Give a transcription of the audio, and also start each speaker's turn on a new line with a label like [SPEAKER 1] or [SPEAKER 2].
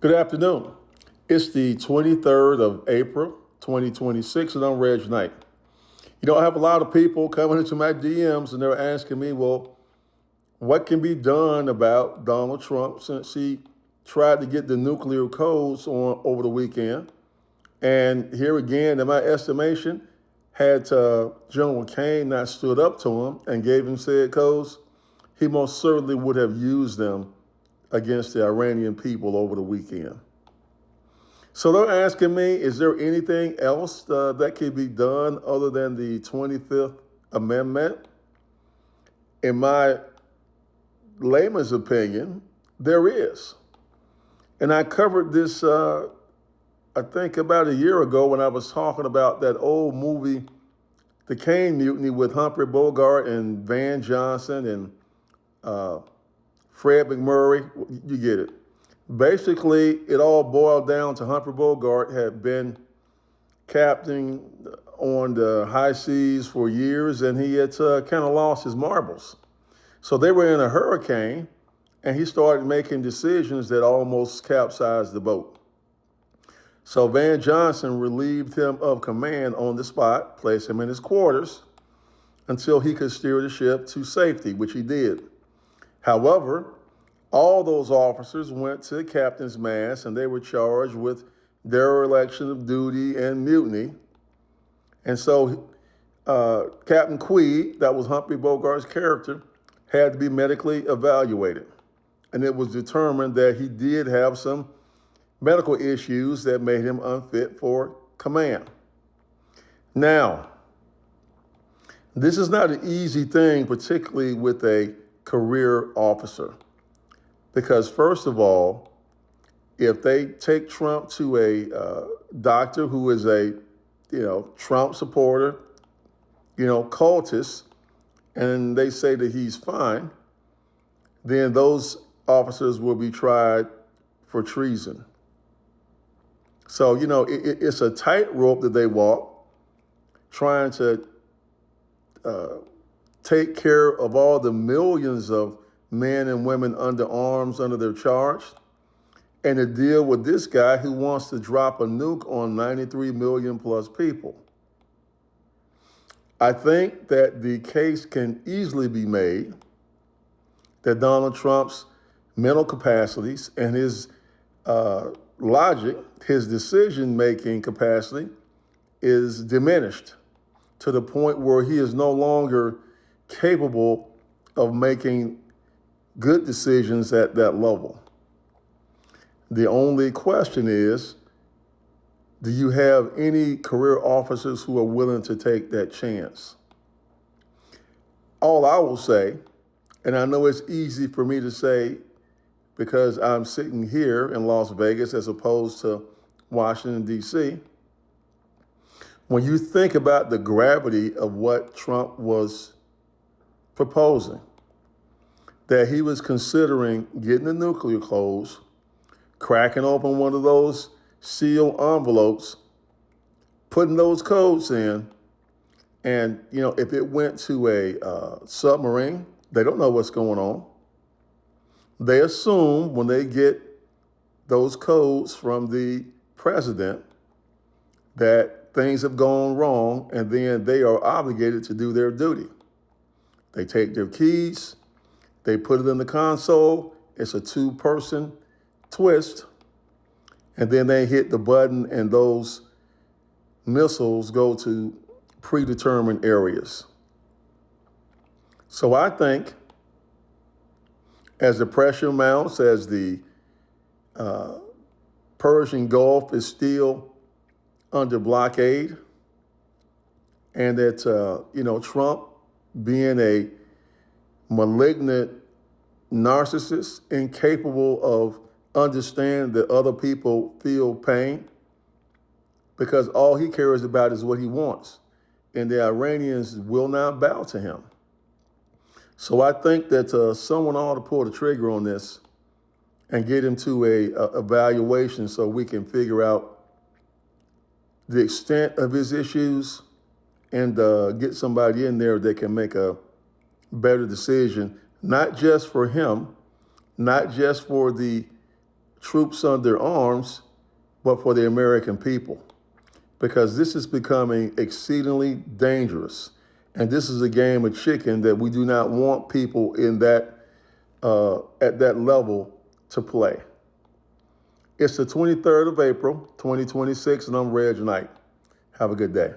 [SPEAKER 1] Good afternoon. It's the 23rd of April, 2026, and I'm Reg Knight. I have a lot of people coming into my DMs and they're asking me, well, what can be done about Donald Trump since he tried to get the nuclear codes on over the weekend? And here again, in my estimation, had General McCain not stood up to him and gave him said codes, he most certainly would have used them against the Iranian people over the weekend. So they're asking me, is there anything else that could be done other than the 25th Amendment? In my layman's opinion, there is. And I covered this, I think, about a year ago when I was talking about that old movie, The Caine Mutiny, with Humphrey Bogart and Van Johnson and Fred McMurray. You get it. Basically, it all boiled down to Humphrey Bogart had been captain on the high seas for years, and he had kind of lost his marbles. So they were in a hurricane, and he started making decisions that almost capsized the boat. So Van Johnson relieved him of command on the spot, placed him in his quarters until he could steer the ship to safety, which he did. However, all those officers went to the captain's mast and they were charged with dereliction of duty and mutiny. And so Captain Queed, that was Humphrey Bogart's character, had to be medically evaluated. And it was determined that he did have some medical issues that made him unfit for command. Now, this is not an easy thing, particularly with a career officer. Because first of all, if they take Trump to a doctor who is a, Trump supporter, cultist, and they say that he's fine, then those officers will be tried for treason. So, it's a tightrope that they walk, trying to take care of all the millions of men and women under arms under their charge, and to deal with this guy who wants to drop a nuke on 93 million plus people. I think that the case can easily be made that Donald Trump's mental capacities and his logic, his decision-making capacity is diminished to the point where he is no longer capable of making good decisions at that level. The only question is, do you have any career officers who are willing to take that chance? All I will say, and I know it's easy for me to say because I'm sitting here in Las Vegas as opposed to Washington, D.C., when you think about the gravity of what Trump was proposing, that he was considering getting the nuclear codes, cracking open one of those sealed envelopes, putting those codes in, and if it went to a submarine, they don't know what's going on. They assume when they get those codes from the president that things have gone wrong, and then they are obligated to do their duty. They take their keys, they put it in the console, it's a two-person twist, and then they hit the button and those missiles go to predetermined areas. So I think as the pressure mounts, as the Persian Gulf is still under blockade, and that, Trump being a malignant narcissist, incapable of understanding that other people feel pain, because all he cares about is what he wants. And the Iranians will not bow to him. So I think that someone ought to pull the trigger on this and get him to a evaluation so we can figure out the extent of his issues and get somebody in there that can make a better decision, not just for him, not just for the troops under arms, but for the American people. Because this is becoming exceedingly dangerous. And this is a game of chicken that we do not want people in that at that level to play. It's the 23rd of April, 2026, and I'm Reg Knight. Have a good day.